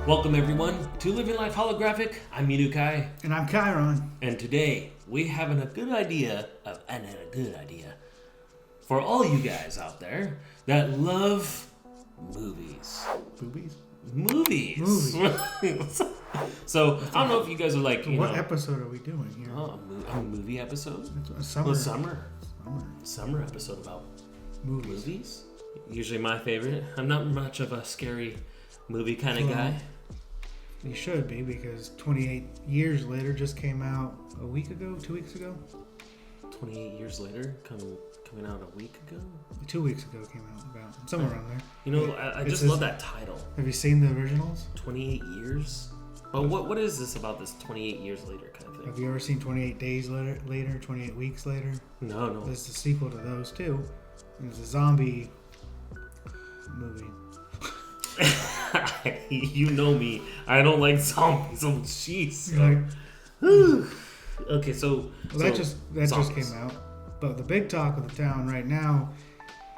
Welcome everyone to Living Life Holographic. I'm Minukai, And I'm Chiron. and today we have a good idea for all you guys out there that love movies. Movies. So I don't know if you guys are like, What episode are we doing here? a movie episode. It's a Summer episode about movies. movies. Usually my favorite. I'm not much of a scary movie kind of guy. You should be, because 28 years later just came out a week ago, 2 weeks ago? 28 years later, coming out a week ago? 2 weeks ago came out, about somewhere around there. You know, I just love that title. Have you seen the originals? 28 years? But what is this about this 28 years later kind of thing? Have you ever seen 28 Days Later, 28 Weeks Later? No. There's a sequel to those too. It's a zombie movie. You know me. I don't like zombies. Oh, jeez. You're like, Okay, so... that just zombies. came out. But the big talk of the town right now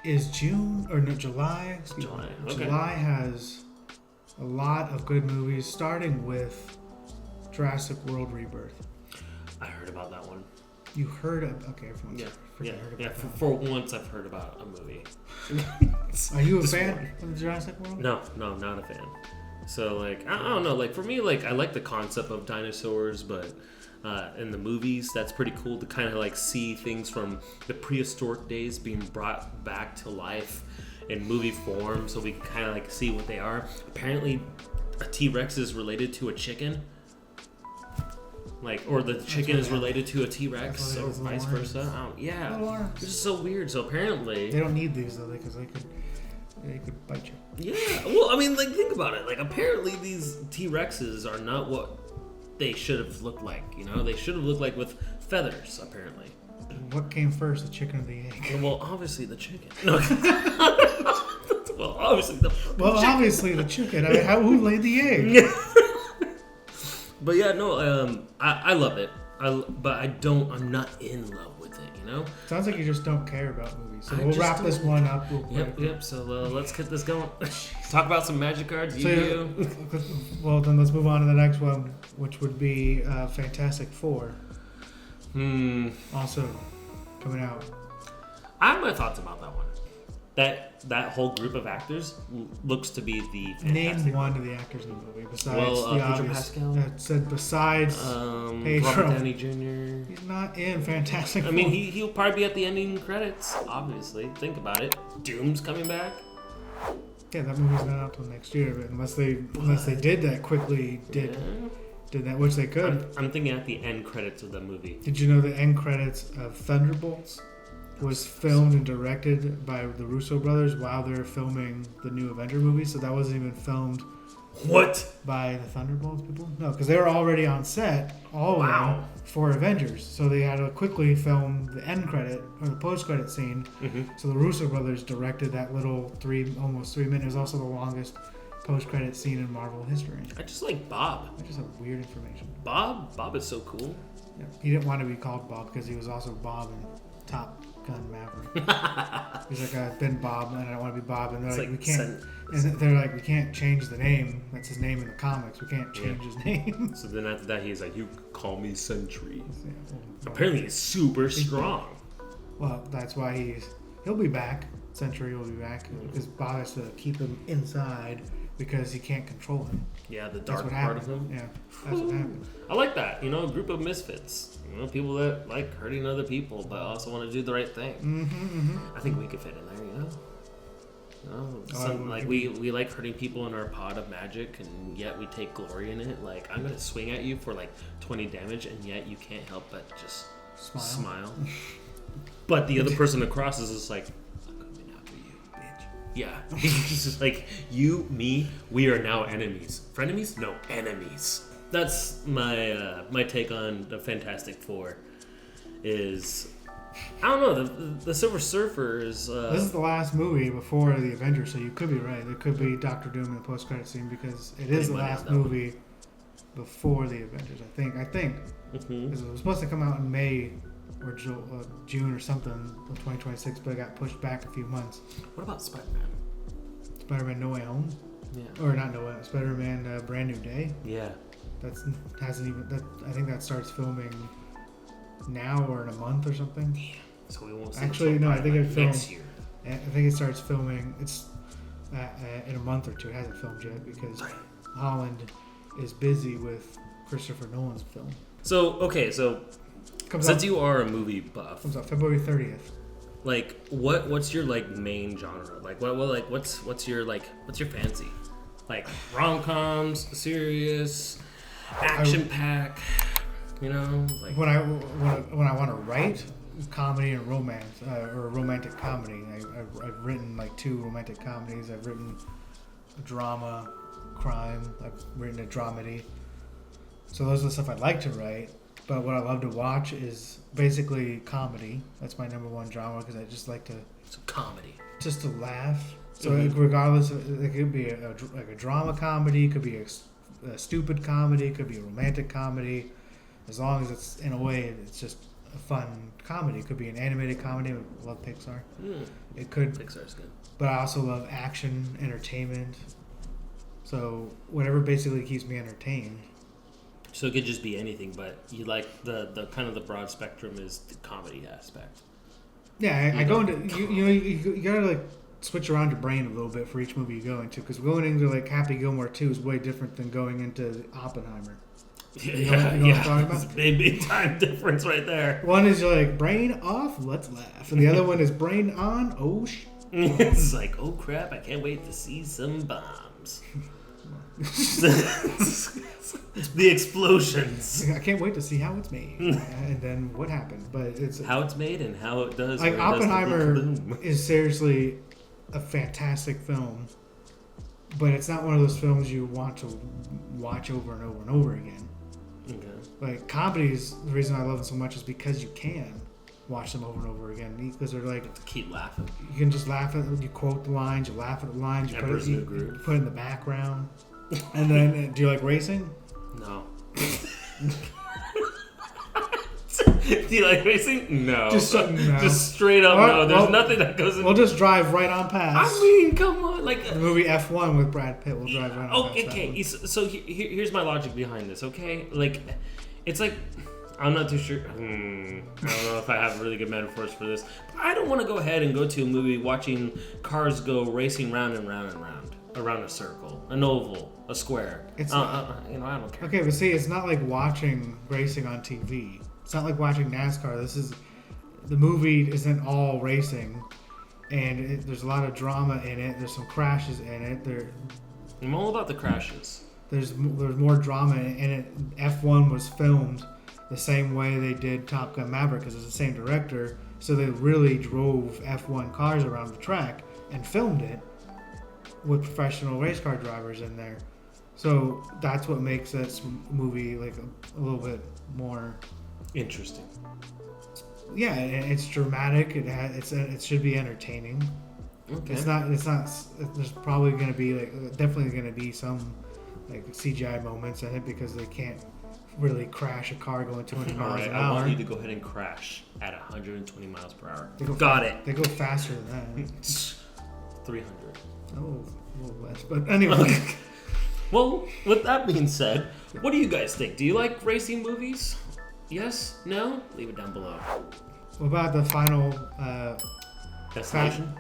is July. July, okay. July has a lot of good movies, starting with Jurassic World Rebirth. I heard about that one. You heard of... Okay, everyone's Yeah. heard about that. For once, I've heard about a movie. Are you a This fan morning. of Jurassic World? No, not a fan. So, like, I don't know. Like, for me, like, I like the concept of dinosaurs, but in the movies, that's pretty cool to kind of, like, see things from the prehistoric days being brought back to life in movie form, so we can kind of, like, see what they are. Apparently, a T-Rex is related to a chicken. Like, or the chicken is related to a T-Rex, or vice versa. Yeah. This is so weird. So, apparently... They don't need these, though, because they could bite you. Yeah, well, I mean, like, think about it. Like, apparently these T-Rexes are not what they should have looked like, you know? They should have looked like with feathers, apparently. What came first, the chicken or the egg? Well, obviously the chicken. No. Well, obviously the chicken. Obviously the chicken. I mean, who laid the egg? But yeah, no, I love it. But I'm not in love with it, you know? Sounds like you just don't care about movies. So I we'll just wrap this don't. one up real quick. Yep. So let's get this going. Talk about some magic cards. So, well, then let's move on to the next one, which would be Fantastic Four. Also coming out. I have my thoughts about that one. That whole group of actors looks to be the Fantastic Name one of the actors in the movie besides the Pedro obvious. Pascal. That said besides Pedro. Robert Downey Jr. He's not in Fantastic I Four. mean, he'll probably be at the ending credits, obviously. Think about it. Doom's coming back. Yeah, that movie's not out till next year, but unless they did that quickly, did that, which they could. I'm thinking at the end credits of the movie. Did you know the end credits of Thunderbolts was filmed and directed by the Russo brothers while they were filming the new Avenger movie? So that wasn't even filmed What? by the Thunderbolts people? No, because they were already on set, all of them, for Avengers. So they had to quickly film the end credit, or the post-credit scene. Mm-hmm. So the Russo brothers directed that little almost 3 minutes. It was also the longest post-credit scene in Marvel history. I just like Bob. I just have weird information. Bob is so cool. Yeah. He didn't want to be called Bob because he was also Bob in Top Gun Maverick. He's like, I've been Bob and I don't want to be Bob. And they're like, we can't. And they're like, we can't change the name. That's his name in the comics. We can't change his name. So then after that, he's like, you call me Sentry. Yeah, Apparently, he's super strong. Well, that's why he'll be back. Sentry will be back because Bob has to keep him inside because he can't control him. Yeah, the That's dark what part happened. of him. Yeah, that's what happened. I like that. You know, a group of misfits. You know, people that like hurting other people, but also want to do the right thing. I think we could fit in there. You know, we like hurting people in our pot of magic, and yet we take glory in it. Like, I'm gonna swing at you for like 20 damage, and yet you can't help but just smile. But the other person across is just like, I'm coming after you, bitch. Yeah, he's just like, you, me, we are now enemies. Frenemies? No, enemies. That's my my take on the Fantastic Four. Is, I don't know, the Silver Surfer is... This is the last movie before the Avengers, so you could be right. It could be Doctor Doom in the post-credit scene because it is the last movie before the Avengers, I think. Mm-hmm. It was supposed to come out in May or June or something of 2026, but it got pushed back a few months. What about Spider-Man? Spider-Man No Way Home? Yeah. Or not No Way Home. Spider-Man Brand New Day. Yeah. I think that starts filming now or in a month or something. Damn. So we won't see Actually, no, I think it filmed next year. I think it starts filming. It's in a month or two. It hasn't filmed yet because Holland is busy with Christopher Nolan's film. So since you are a movie buff, comes out February 30th. Like what's your like main genre? Like what's your fancy? Like rom-coms, serious, action pack, you know? Like when I want to write comedy and romance or romantic comedy, I've written like 2 romantic comedies. I've written a drama, crime. I've written a dramedy. So those are the stuff I like to write. But what I love to watch is basically comedy. That's my number one genre because I just like to. It's a comedy. Just to laugh. So regardless, it could be a drama comedy, it could be a stupid comedy, it could be a romantic comedy. As long as it's in a way, it's just a fun comedy. It could be an animated comedy. I love Pixar. It could. Pixar's good. But I also love action, entertainment. So whatever basically keeps me entertained. So it could just be anything, but you like the kind of the broad spectrum is the comedy aspect. Yeah, I go into you gotta like switch around your brain a little bit for each movie you go into, because going into like Happy Gilmore 2 is way different than going into Oppenheimer. You know what I'm talking about? It's a big time difference right there. One is like brain off, let's laugh, and the other one is brain on, oh shit. It's like, oh crap, I can't wait to see some bombs. The explosions. I can't wait to see how it's made and then what happens. But it's how it's made and how it does. Like Oppenheimer is seriously a fantastic film, but it's not one of those films you want to watch over and over and over again. Okay. Like comedies, the reason I love them so much is because you can watch them over and over again because they're like to keep laughing. You can just laugh at them. You quote the lines, you laugh at the lines, you put it in the background. And then, do you like racing? No. Do you like racing? No. Just straight up no. There's nothing that goes in. We'll just drive right on past. I mean, come on. Like the movie F1 with Brad Pitt, we'll drive right on past. Okay. So here's my logic behind this, okay? Like, it's like, I'm not too sure. I don't know if I have really good metaphors for this. But I don't want to go ahead and go to a movie watching cars go racing round and round and round. Around a circle, an oval, a square. It's I don't care. Okay, but see, it's not like watching racing on TV. It's not like watching NASCAR. The movie isn't all racing, and there's a lot of drama in it. There's some crashes in it. I'm all about the crashes. There's more drama in it. F1 was filmed the same way they did Top Gun Maverick because it's the same director. So they really drove F1 cars around the track and filmed it with professional race car drivers in there. So that's what makes this movie like a little bit more interesting. Yeah, it's dramatic. It should be entertaining. Okay. It's not. There's probably going to be definitely going to be some like CGI moments in it because they can't really crash a car going 200 miles an hour. I want you to go ahead and crash at 120 miles per hour. Got it. They go faster than that. 300. Oh, a little less. But anyway. Well, with that being said, what do you guys think? Do you like racing movies? Yes? No? Leave it down below. What about the final Destination?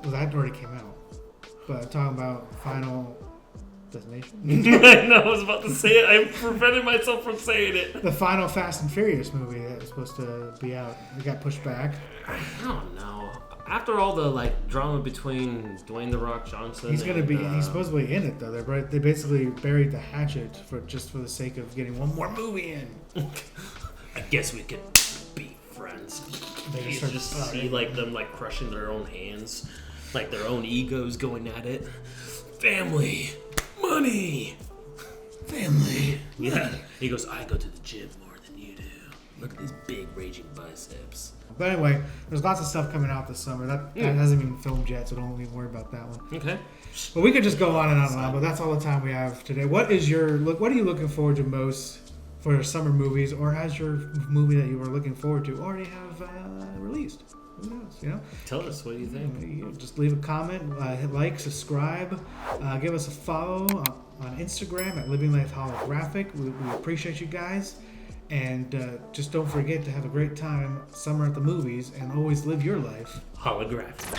Well, that already came out. But talking about Final Destination? I know, I was about to say it. I prevented myself from saying it. The final Fast and Furious movie that was supposed to be out. It got pushed back. I don't know. After all the drama between Dwayne The Rock Johnson, he's supposedly in it though. They basically buried the hatchet for the sake of getting one more movie in. I guess we could be friends. They just see them crushing their own hands, like their own egos going at it. Family, money, family. Yeah. He goes, I go to the gym more than you do. Look at these big raging biceps. But anyway, there's lots of stuff coming out this summer. That hasn't been filmed yet, so don't even worry about that one. Okay. But we could just go on and on and on, but that's all the time we have today. What are you looking forward to most for summer movies, or has your movie that you were looking forward to already have released? Who knows? You know. Tell us what you think. You just leave a comment, hit like, subscribe, give us a follow on Instagram at Living Life Holographic. We appreciate you guys, and just don't forget to have a great time summer at the movies, and always live your life holographic.